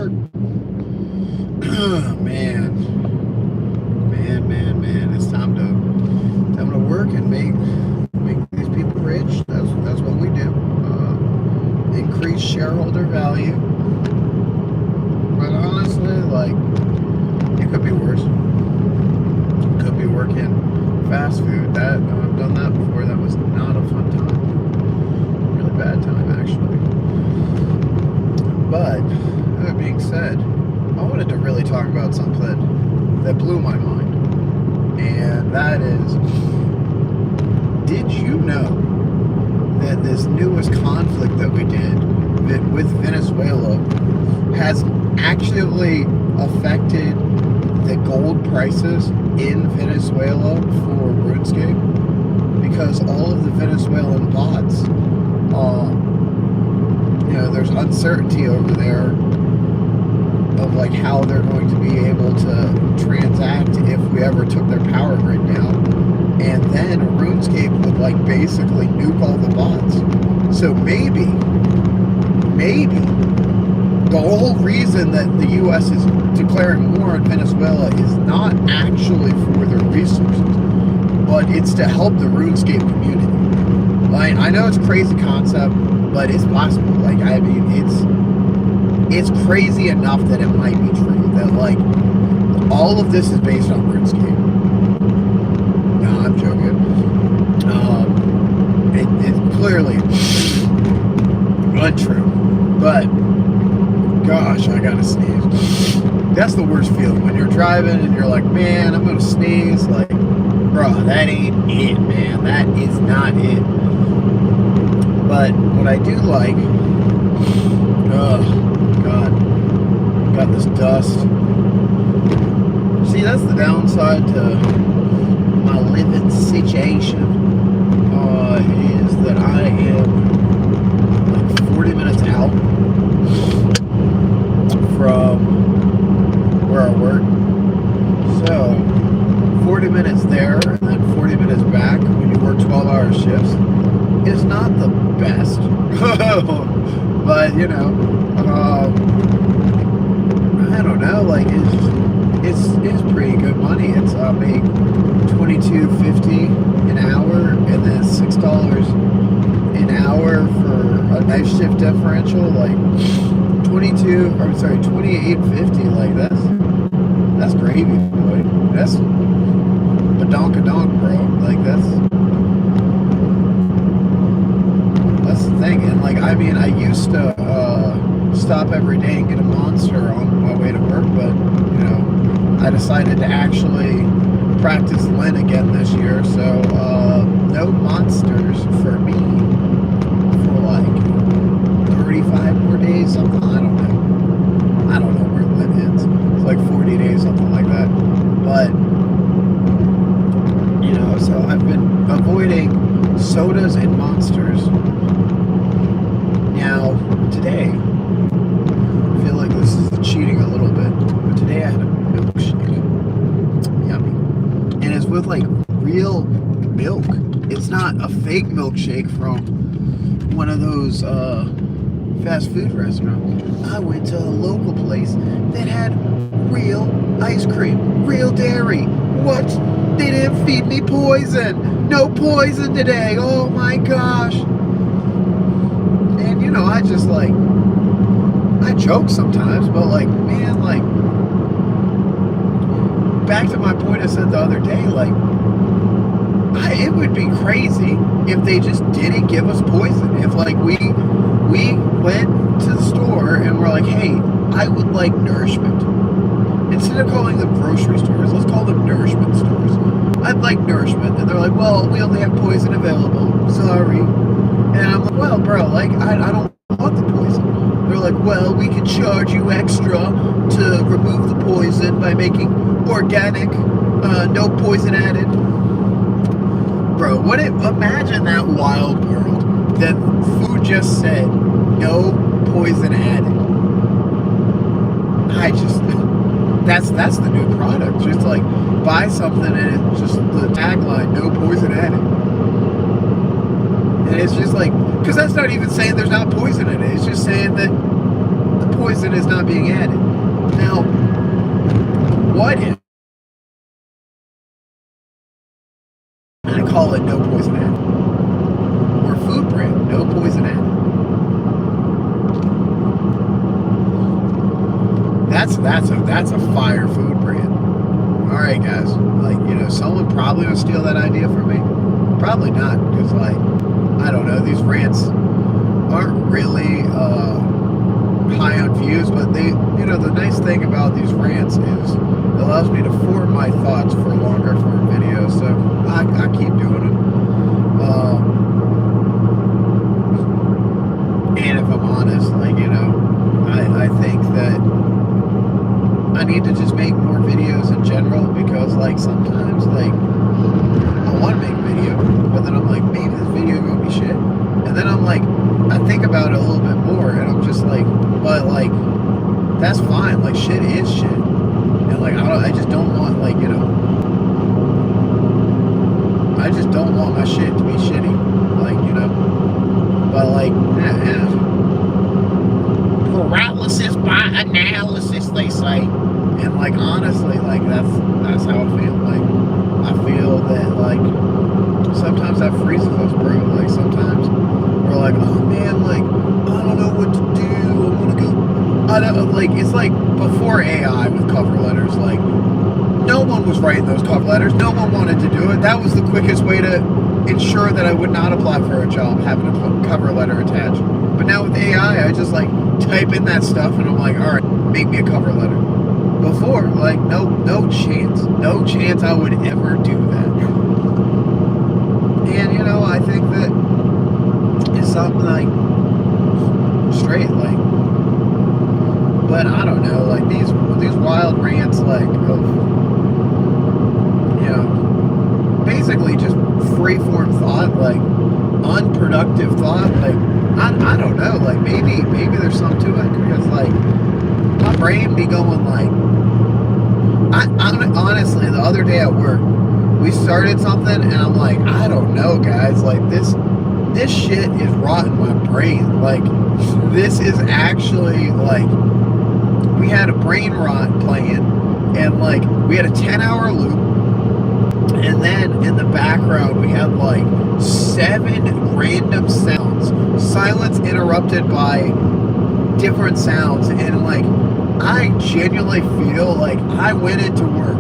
work. Man. It's time to work and make these people rich. That's what we do. Increase shareholder value. But honestly, like, it could be worse. Could be working fast food. That I've done that before. That was not a fun time. Really bad time, actually. But that being said, I wanted to really talk about something that blew my mind, and that is, did you know that this newest conflict that we did with Venezuela has actually affected the gold prices in Venezuela for RuneScape? Because all of the Venezuelan bots, there's uncertainty over there of like how they're going to be able to transact if we ever took their power grid down, and then RuneScape would like basically nuke all the bots. So maybe the whole reason that the U.S. is declaring war on Venezuela is not actually for their resources, but it's to help the RuneScape community. Like, I know it's a crazy concept, but it's possible. Like, I mean, it's crazy enough that it might be true. That, like, all of this is based on RuneScape. No, I'm joking. It's clearly untrue. But, gosh, I gotta sneeze. That's the worst feeling. When you're driving and you're like, man, I'm gonna sneeze. Like, bro, that ain't it, man. That is not it. But what I do like, God, got this dust. See, that's the downside to my living situation, is that I am like 40 minutes out from where I work. So 40 minutes there and then 40 minutes back when you work 12-hour shifts is not the best. But I don't know, like it's pretty good money. It's make $22.50 an hour and then $6 an hour for a night shift differential, like $28.50. Like that's gravy, boy. That's badonk-a-donk, bro. Like that's the thing. And like, I mean, I used to stop every day and get a monster on my way to work, but I decided to actually practice Lent again this year, so no monsters for me for like 35 more days, something. I don't know where Lent ends. It's like 40 days, something like that. But so I've been avoiding sodas and monsters. Now today, I feel like this is cheating a little bit, but today I had a milkshake. Yummy. And it's with like real milk. It's not a fake milkshake from one of those fast food restaurants. I went to a local place that had real ice cream, real dairy. What? They didn't feed me poison. No poison today. Oh my gosh. And I just like, I joke sometimes, but like, man, like, back to my point I said the other day, like, it would be crazy if they just didn't give us poison. If like we went to the store and we're like, hey, I would like nourishment. Instead of calling them grocery stores, let's call them nourishment stores. I'd like nourishment. And they're like, well, we only have poison available. Sorry. And I'm like, well, bro, like, I don't want the poison. They're like, well, we can charge you extra to remove the poison by making organic, no poison added. Bro, imagine that wild world that food just said, no poison added. That's the new product. Just like, buy something and it's just the tagline, no poison added. And it's just like, because that's not even saying there's not poison in it. It's just saying that the poison poison is not being added. Now, what if I call it no poison added? Or food brand, no poison added. That's a fire food brand. Alright guys, like, you know, someone probably will steal that idea from me. Probably not, because like, I don't know, these rants aren't really high on views, but they, you know, the nice thing about these rants is it allows me to form my thoughts for longer form videos, so I keep doing it. And if I'm honest, like, you know, I think that I need to just make more videos in general, because like sometimes like I want to make a video, but then I'm like, maybe this video gonna be shit, and then I'm like, I think about it a little bit more, and I'm just like, but like that's fine, like shit is shit, and like I just don't want, like, you know, I just don't want my shit to be shitty, like, you know, but like paralysis by analysis, they say. And like honestly, like that's how I feel. Like I feel that like sometimes that freezes us, bro. Like sometimes we're like, oh man, like I don't know what to do. I want to go. I don't like. It's like before AI with cover letters. Like no one was writing those cover letters. No one wanted to do it. That was the quickest way to ensure that I would not apply for a job, having a cover letter attached. But now with AI, I just like type in that stuff, and I'm like, all right, make me a cover letter. Before, like, no chance I would ever do that. And, you know, I think that it's something, like, straight, like, but I don't know, like, these wild rants, like, of, you know, basically just free-form thought, like, unproductive thought, like, I don't know, like, maybe there's something to it, because, like, my brain be going, like, honestly, the other day at work, we started something, and I'm like, I don't know, guys, like, this shit is rotting my brain, like, this is actually, like, we had a brain rot playing, and, like, we had a 10-hour loop, and then in the background, we had, like, 7 random sounds, silence interrupted by different sounds, and, like, I genuinely feel like I went into work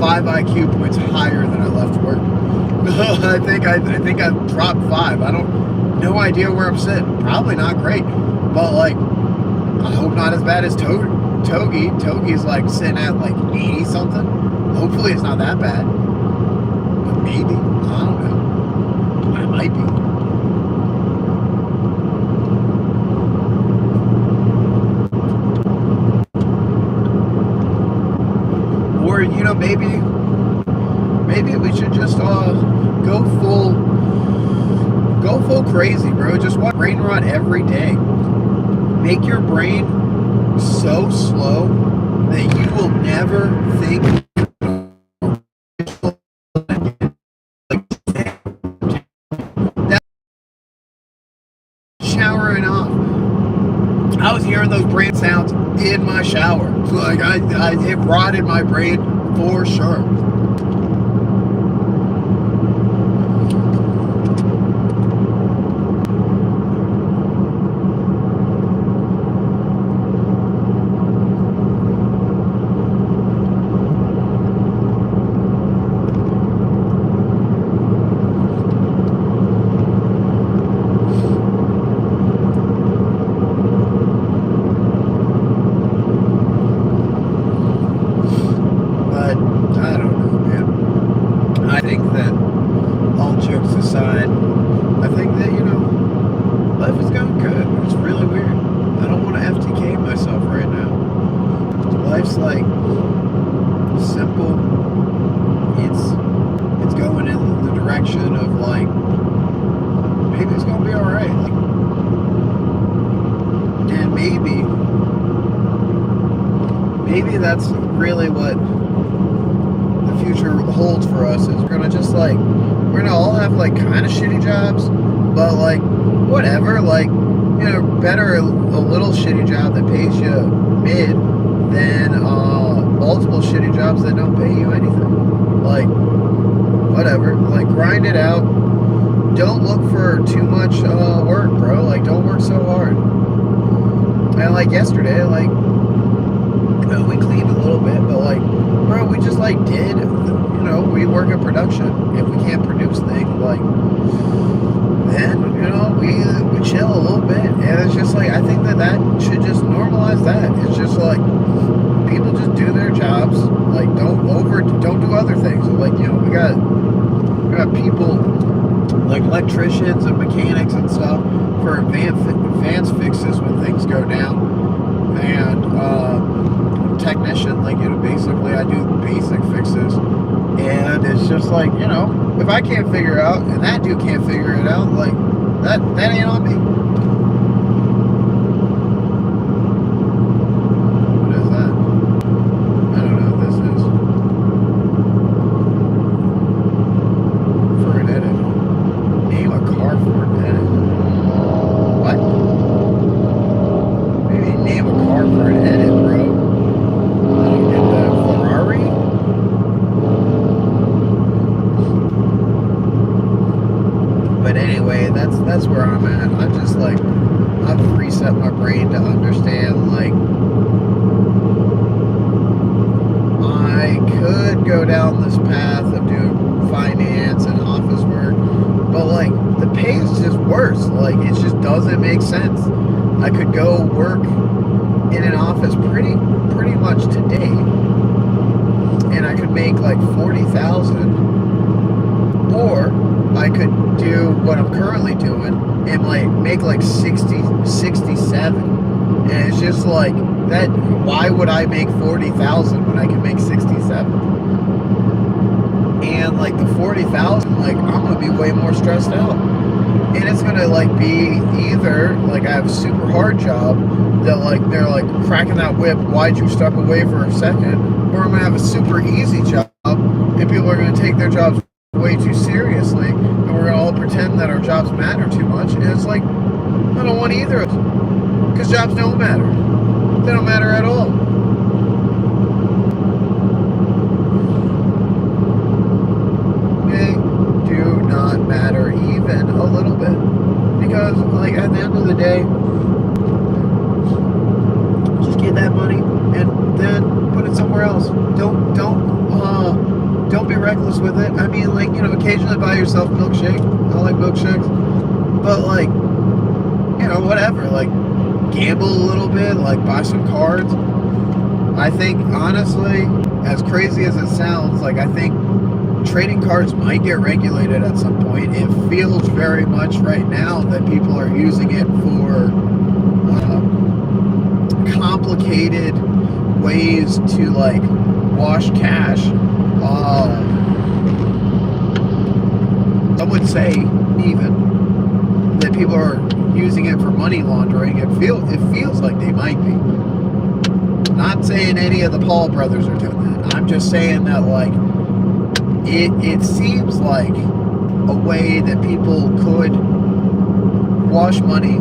5 IQ points higher than I left work. I think I dropped 5. No idea where I'm sitting. Probably not great, but like I hope not as bad as Togi. Togi's like sitting at like 80 something. Hopefully it's not that bad, but maybe, I don't know. I might be. You know, maybe we should just go full crazy, bro. Just watch brain rot every day. Make your brain so slow that you will never think. Showering off, I was hearing those brain sounds in my shower. Like it rotted my brain for sure. Life's like simple. It's going in the direction of like maybe it's gonna be all right. Like, and maybe that's really what the future holds for us. Is we're gonna all have like kind of shitty jobs, but like whatever. Like better a little shitty job that pays you mid than multiple shitty jobs that don't pay you anything. Like, whatever. Like, grind it out. Don't look for too much work, bro. Like, don't work so hard. And like yesterday, like, we cleaned a little bit, but like, bro, we just like did, we work in production. If we can't produce things, like, then, we chill a little bit. And it's just like, I think that should just normalize that. It's just like, people just do their jobs. Like, don't do other things. Like, we got people like electricians and mechanics and stuff for advanced fixes when things go down. And technician, like, basically I do basic fixes. And it's just like, if I can't figure it out and that dude can't figure it out, like, that ain't on me. What is that? I don't know what this is. For an edit. Name a car for an edit. What? Maybe name a car for an edit, bro. I don't get that. Ferrari? But anyway, that's where I'm at. I'm just like, I've reset my brain to understand, like, I could go down this path of doing finance and office work, but like, the pay is just worse. Like, it just doesn't make sense. I could go work in an office pretty much today, and I could make like 40,000, or I could do what I'm currently doing and like make like 67. And it's just like, that, why would I make 40,000 when I can make 67? And like the 40,000, like, I'm gonna be way more stressed out. And it's gonna like be either like I have a super hard job that like they're like cracking that whip, why'd you step away for a second? Or I'm gonna have a super easy job and people are gonna take their jobs way too seriously, and we're gonna all pretend that our jobs matter too much. And it's like, I don't want either of them, because jobs don't matter. They don't matter at all. They do not matter even a little bit, because like at the end of the day, just get that money and then put it somewhere else. Don't be reckless with it. I mean, like, occasionally buy yourself a milkshake. I like milkshakes. But, like, whatever. Like, gamble a little bit. Like, buy some cards. I think, honestly, as crazy as it sounds, like, I think trading cards might get regulated at some point. It feels very much right now that people are using it for complicated ways to, like, wash cash. Some would say even that people are using it for money laundering. It feels like they might be. Not saying any of the Paul brothers are doing that. I'm just saying that, like, it seems like a way that people could wash money,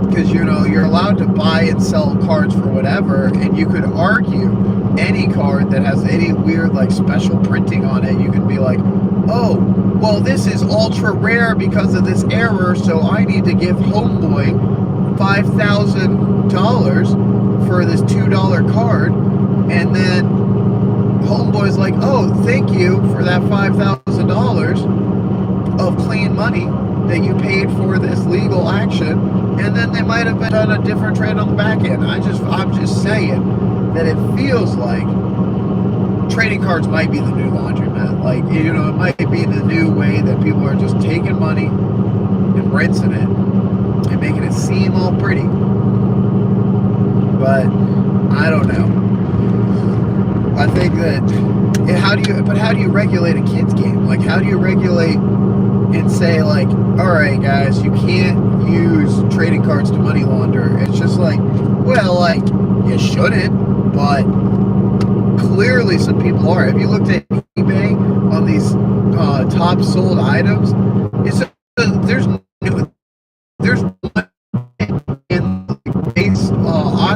because you're allowed to buy and sell cards for whatever, and you could argue any card that has any weird like special printing on it, you can be like, oh, well, this is ultra rare because of this error, so I need to give Homeboy $5,000 for this $2 card. And then Homeboy's like, oh, thank you for that $5,000 of clean money that you paid for this legal action. And then they might have done a different trade on the back end. I'm just saying that it feels like trading cards might be the new laundromat. Like, it might be the new way that people are just taking money and rinsing it and making it seem all pretty. But I don't know. I think that how do you regulate a kid's game? Like, how do you regulate and say, like, all right, guys, you can't use trading cards to money launder? It's just like, well, like, you shouldn't, but clearly some people are. Have you looked at eBay on these top sold items? There's one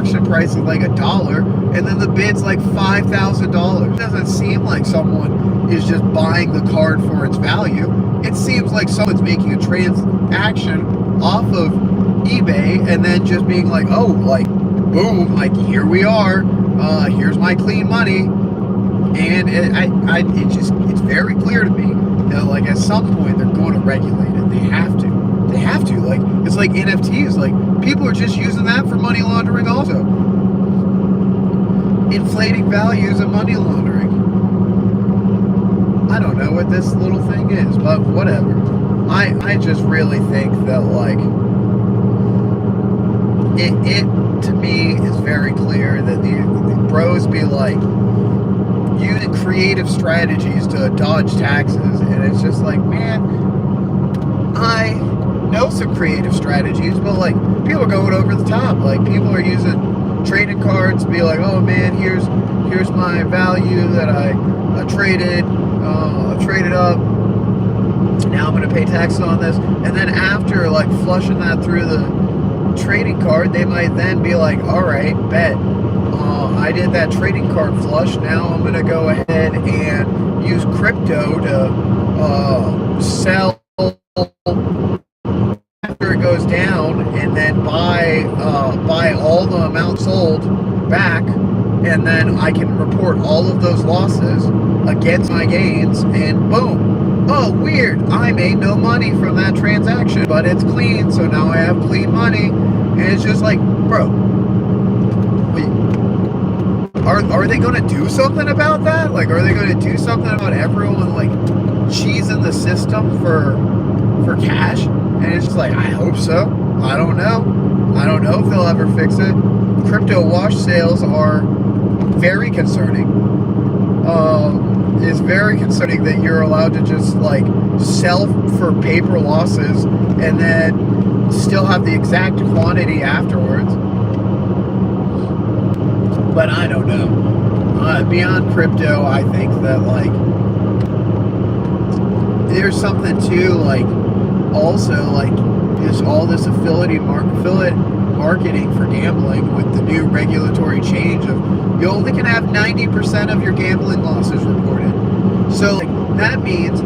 auction price is like $1, and then the bid's like $5,000. It doesn't seem like someone is just buying the card for its value. It seems like someone's making a transaction off of eBay and then just being like, oh, like, boom, like, here we are, here's my clean money. And it's very clear to me that, like, at some point they're going to regulate it. They have to. Like, it's like NFTs. Like, people are just using that for money laundering also. Inflating values and money laundering. I don't know what this little thing is, but whatever. I just really think that, like, it to me is very clear that the bros be like using creative strategies to dodge taxes, and it's just like, man, I know some creative strategies, but like, people are going over the top. Like, people are using trading cards to be like, oh man, here's my value that I traded up. Now I'm going to pay taxes on this, and then after, like, flushing that through the trading card, they might then be like, all right, bet, I did that trading card flush, now I'm going to go ahead and use crypto to sell after it goes down, and then buy all the amount sold back, and then I can report all of those losses against my gains, and boom. Oh, weird, I made no money from that transaction, but it's clean, so now I have clean money. And it's just like, bro, are they going to do something about that? Like, are they going to do something about everyone, like, cheesing the system for cash? And it's just like, I hope so. I don't know if they'll ever fix it. Crypto wash sales are very concerning. It's very concerning that you're allowed to just, like, sell for paper losses and then still have the exact quantity afterwards. But I don't know. Beyond crypto, I think that, like, there's something too, like, also, like, all this affiliate marketing for gambling with the new regulatory change of you only can have 90% of your gambling losses reported. So, like, that means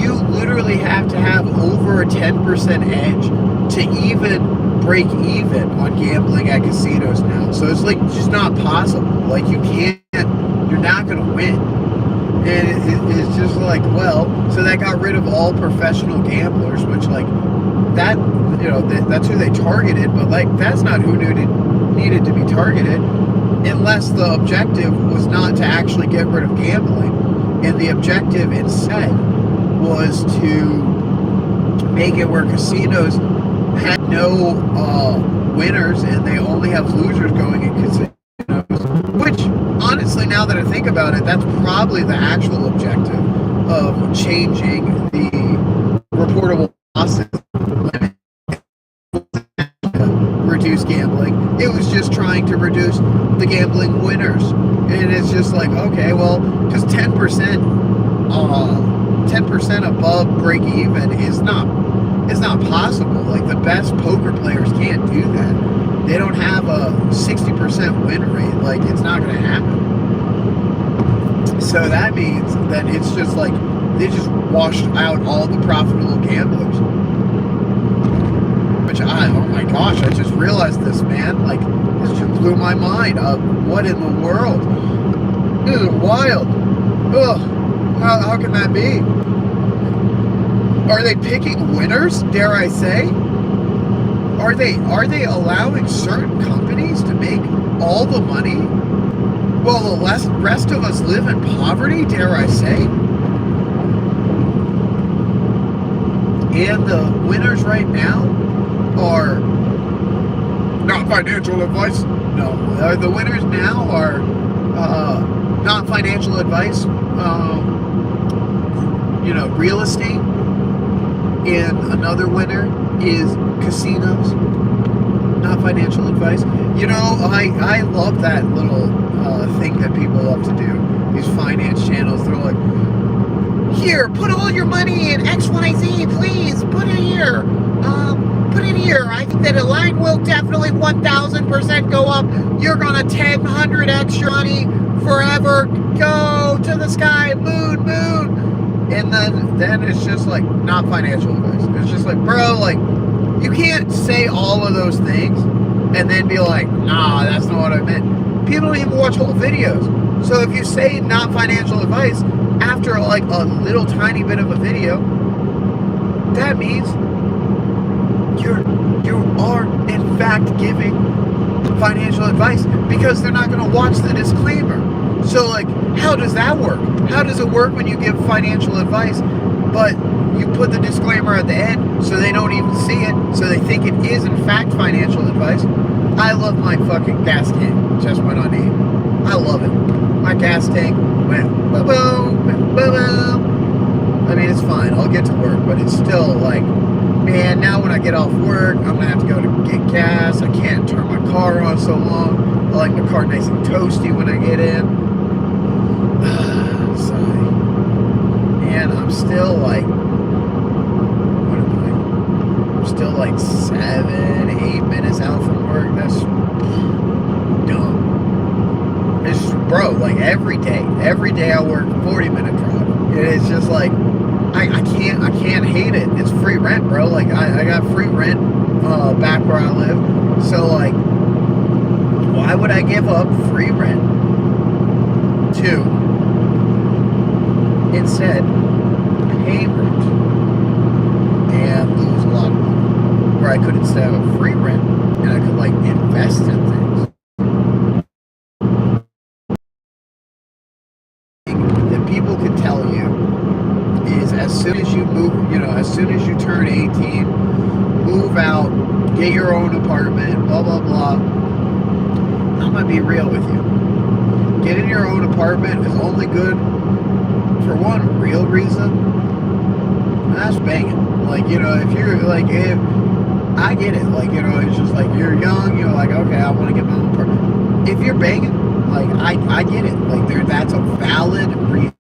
you literally have to have over a 10% edge to even break even on gambling at casinos now. So it's like just not possible. Like, you're not going to win. And it's just like, well, so that got rid of all professional gamblers, which, like, that, you know, that's who they targeted, but, like, that's not who needed to be targeted, unless the objective was not to actually get rid of gambling, and the objective instead was to make it where casinos had no winners and they only have losers going in casinos, which, honestly, now that I think about it, that's probably the actual objective of changing the reportable losses limit. Reduce gambling. It was just trying to reduce the gambling winners. And it's just like, okay, well, because 10% above break even is not possible. Like, the best poker players can't do that. They don't have a 60% win rate. Like, it's not going to happen. So that means that it's just like they just washed out all the profitable gamblers. Which oh my gosh, I just realized this, man. Like, this just blew my mind. What in the world? This is wild. Ugh. How can that be? Are they picking winners, dare I say? Are they allowing certain companies to make all the money while the rest of us live in poverty, dare I say? And the winners right now are not financial advice. No, the winners now are not financial advice. Real estate. And another winner is casinos. Not financial advice. I love that little thing that people love to do. These finance channels. They're like, here, put all your money in XYZ, please. Put it here. put in here, I think that a line will definitely 1,000% go up. You're gonna 1,000 extra money forever. Go to the sky, moon, moon. And then it's just like not financial advice. It's just like, bro, like you can't say all of those things and then be like, nah, that's not what I meant. People don't even watch whole videos. So if you say not financial advice after like a little tiny bit of a video, that means you are in fact giving financial advice because they're not going to watch the disclaimer. So like, how does that work? How does it work when you give financial advice, but you put the disclaimer at the end so they don't even see it, so they think it is in fact financial advice? I love my fucking gas tank. Just went on E. I love it. My gas tank went boom, boom. I mean, it's fine. I'll get to work, but it's still like, man, now when I get off work, I'm gonna have to go to get gas. I can't turn my car on so long. I like my car nice and toasty when I get in. Sigh. And I'm still like, what am I? I'm still like 7, 8 minutes out from work. That's dumb. It's just, bro, like every day I work 40-minute drive. It's just like, I can't hate it. It's free rent, bro. Like I got free rent back where I live. So like, why would I give up free rent to instead pay rent and lose a lot of money? Where I could instead have a free rent and I could like invest in things. That people can tell you is as soon as you move, as soon as you turn 18, move out, get your own apartment, blah, blah, blah. I'm going to be real with you. Getting your own apartment is only good for one real reason. And that's banging. Like, if you're like, if I get it, like, it's just like you're young, you're like, okay, I want to get my own apartment. If you're banging, like, I get it. Like, that's a valid reason.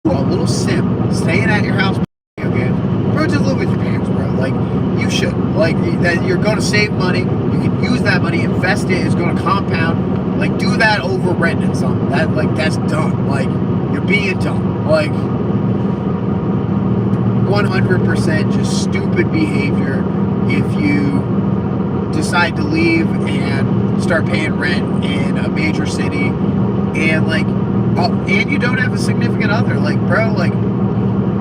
A little simp staying at your house, okay, bro, just live with your parents, bro. Like, you should, like, that you're going to save money. You can use that money, invest it. It's going to compound. Like, do that over renting something. That's dumb. Like, you're being dumb. Like, 100% just stupid behavior if you decide to leave and start paying rent in a major city and like, and you don't have a significant other. Like, bro, like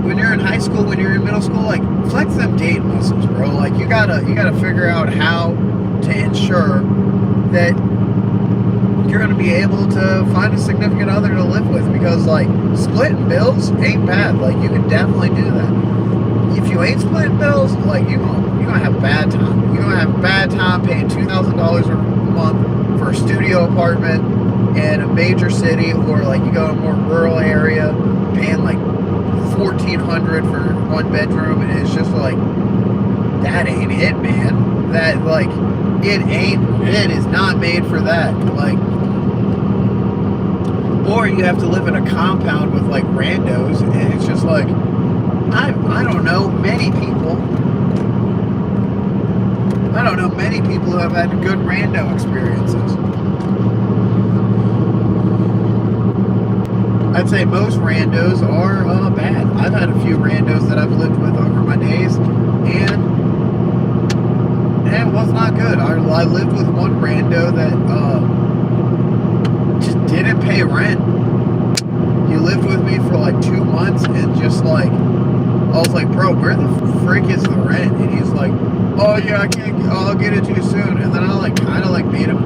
when you're in high school, when you're in middle school, like flex them date muscles, bro. Like you gotta figure out how to ensure that you're gonna be able to find a significant other to live with, because like splitting bills ain't bad. Like you can definitely do that. If you ain't splitting bills, like you're gonna have a bad time. You're gonna have a bad time paying $2,000 a month for a studio apartment in a major city, or like you go to a more rural area paying like $1,400 for one bedroom, and it's just like, that ain't it, man. That like it is not made for that. Like, or you have to live in a compound with like randos, and it's just like, I don't know many people who have had good rando experiences. I'd say most randos are bad. I've had a few randos that I've lived with over my days, and it was not good. I lived with one rando that just didn't pay rent. He lived with me for like 2 months, and just like, I was like, bro, where the frick is the rent? And he's like, oh yeah, I'll get it to you soon. And then I like kind of like made him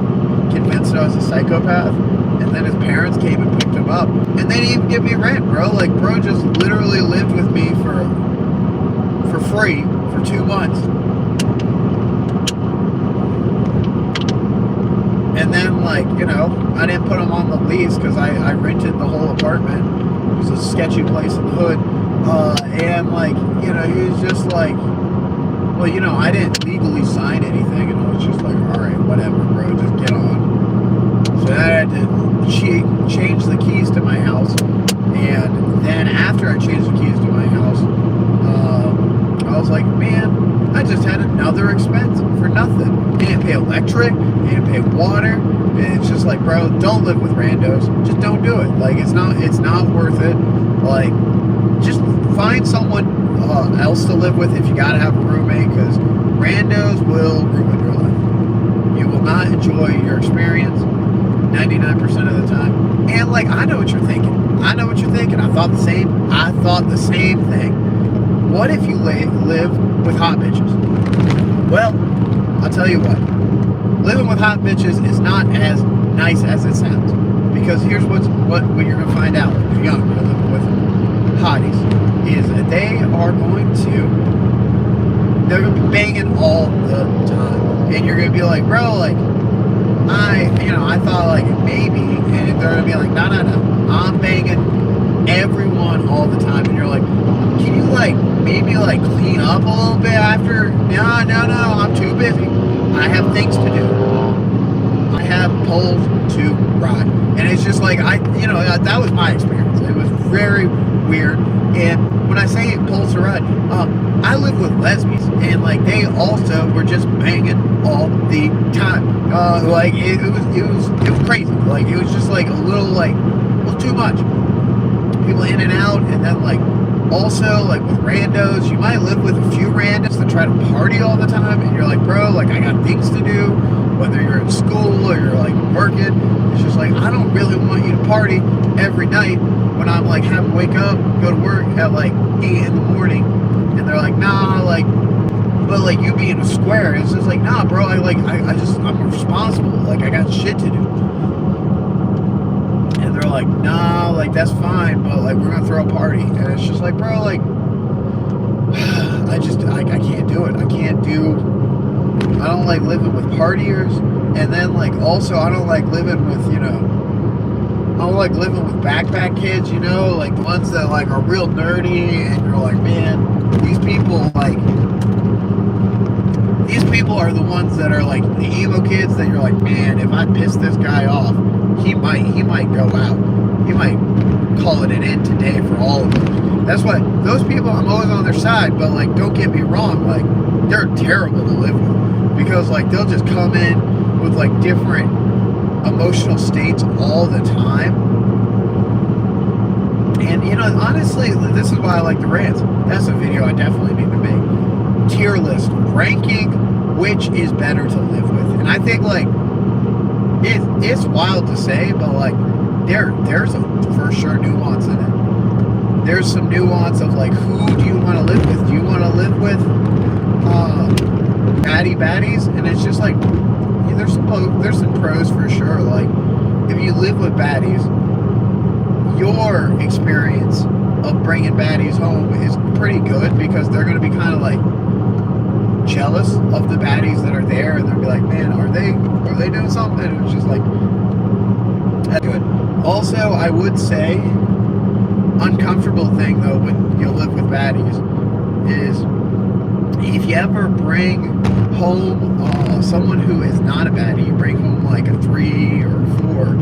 convinced that I was a psychopath. And then his parents came and picked him up, and they didn't even give me rent, bro. Like, bro just literally lived with me for free for 2 months. And then, like, I didn't put him on the lease because I rented the whole apartment. It was a sketchy place in the hood. And, like, he was just like, well, I didn't legally sign anything. And I was just like, all right, whatever, bro, just get on. So I had to change the keys to my house. And then after I changed the keys to my house, I was like, man, I just You gotta pay water, and it's just like, bro, don't live with randos. Just don't do it. Like, it's not worth it. Like, just find someone else to live with if you gotta have a roommate, because randos will ruin your life. You will not enjoy your experience 99% of the time. And like, I know what you're thinking. I thought the same thing. What if you live with hot bitches? Well, I'll tell you what. Living with hot bitches is not as nice as it sounds. Because here's what you're going to find out if you're young, you're living with hotties, is that they're going to be banging all the time. And you're going to be like, bro, like, I thought like maybe, and they're going to be like, no, I'm banging everyone all the time. And you're like, can you like maybe like clean up a little bit after? No, I'm too busy. I have things to do. I have poles to ride. And it's just like, that was my experience. It was very weird. And when I say poles to ride, I live with lesbians, and like they also were just banging all the time. Like it was crazy. Like it was just like a little too much. People in and out, and then like also like with randos, you might live with a few randos that try to party all the time, and you're like, bro, like I got things to do, whether you're in school or you're like working. It's just like, I don't really want you to party every night when I'm like having to wake up, go to work at like 8 in the morning, and they're like, nah, like, but like you being a square, it's just like, nah, bro, I'm responsible, like I got shit to do. And they're like, nah, like that's fine, but like we're gonna throw a party. And it's just like, bro, like I can't do it. I don't like living with partiers. And then like also I don't like living with, backpack kids, like the ones that like are real nerdy, and you're like, man, these people are the ones that are like the emo kids that you're like, man, if I piss this guy off, he might go out. He might call it an end today for all of them. That's why those people, I'm always on their side, but like, don't get me wrong, like they're terrible to live with, because like they'll just come in with like different emotional states all the time. And honestly, this is why I like the rants. That's a video I definitely need to make. Tier list, ranking which is better to live with. And I think like it's wild to say, but like there's a for sure nuance in it. There's some nuance of like, who do you want to live with? Do you want to live with baddies? And it's just like, there's some pros for sure. Like if you live with baddies, your experience of bringing baddies home is pretty good, because they're going to be kind of like jealous of the baddies that are there, and they'll be like, man, are they doing something? And it's just like, that's good. Also, I would say uncomfortable thing though when you live with baddies is if you ever bring home someone who is not a baddie, you bring home like a 3 or 4,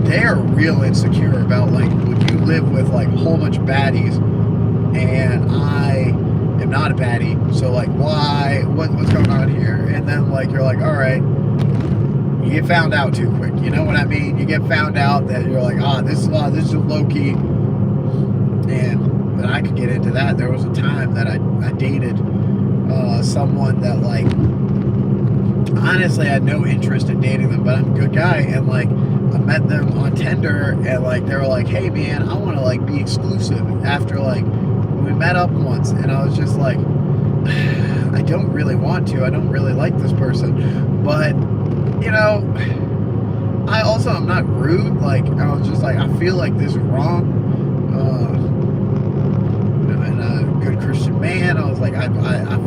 they're real insecure about like, would you live with like a whole bunch of baddies, and I am not a baddie, so like, why, what's going on here? And then like you're like, all right, you get found out too quick, you know what I mean? You get found out that you're like, this is low key. And I could get into that. There was a time that I dated someone that like, honestly I had no interest in dating them, but I'm a good guy, and like I met them on Tinder, and like they were like, hey man, I want to like be exclusive after like we met up once. And I was just like, I don't really want to, I don't really like this person, but I also am not rude. Like I was just like, I feel like this is wrong, and a good Christian man, I was like, I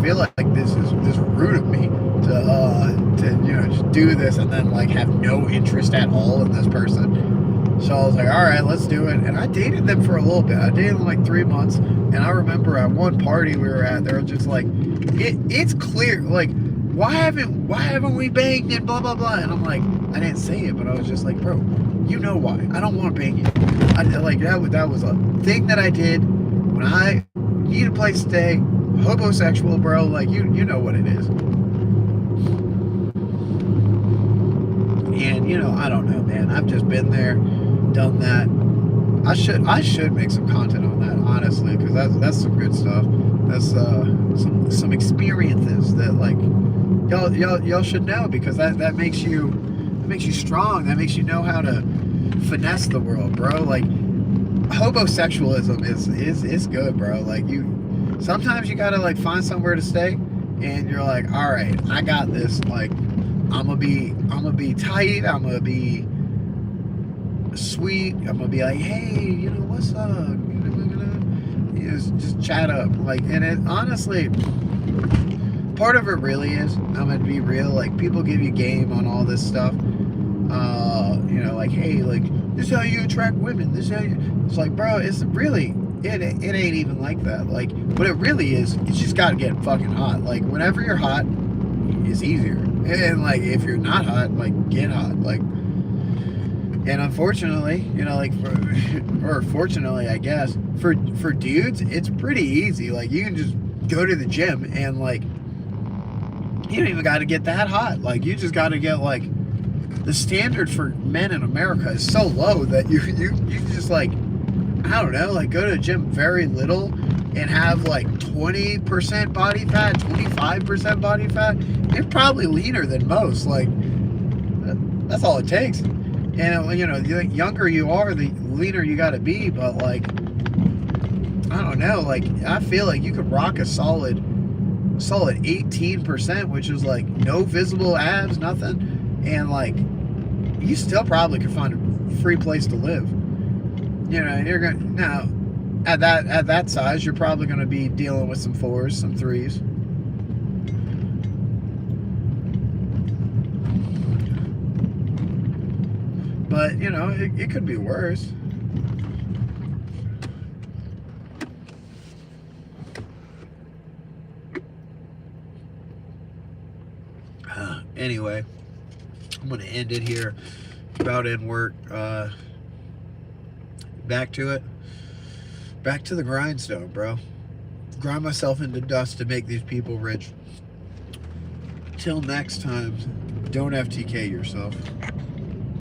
feel like this is rude of me to just do this and then like have no interest at all in this person. So I was like, all right, let's do it. And I dated them for a little bit. I dated them like 3 months, and I remember at one party we were at, they were just like, it's clear, like, why haven't we banged and blah blah blah. And I'm like, I didn't say it, but I was just like, bro, you know why I don't want to bang you. That was a thing that I did when I need a place to stay, homosexual, bro. Like you know what it is. And you know, I don't know, man. I've just been there, done that. I should make some content on that, honestly, because that's some good stuff. That's some experiences that like y'all should know, because that makes you strong. That makes you know how to finesse the world, bro. Like homosexualism is good, bro. Like sometimes you gotta like find somewhere to stay, and you're like, all right, I got this. Like I'm gonna be tight. I'm gonna be sweet. I'm gonna be like, hey, you know, what's up? You know, just chat up. Like, and it honestly, part of it really is, I'm gonna be real. Like people give you game on all this stuff. You know, like, hey, like this is how you attract women. This is how you. It's like, bro, it's really. It ain't even like that. Like, what it really is, you just gotta get fucking hot. Like, whenever you're hot, it's easier. And like, if you're not hot, like, get hot. Like, and unfortunately, you know, like, or fortunately, I guess, for dudes, it's pretty easy. Like, you can just go to the gym and like, you don't even got to get that hot. Like, you just got to get like, the standard for men in America is so low that you can just like, I don't know, like go to the gym very little and have like 20% body fat, 25% body fat. You're probably leaner than most. Like that's all it takes. And you know, the younger you are, the leaner you got to be. But like, I don't know, like I feel like you could rock a solid 18%, which is like no visible abs, nothing, and like you still probably could find a free place to live. You know, you're gonna now at that size, you're probably gonna be dealing with some 4s, some 3s. But you know, it could be worse. Anyway, I'm gonna end it here. About in work. Back to it. Back to the grindstone, bro. Grind myself into dust to make these people rich. Till next time, don't FTK yourself.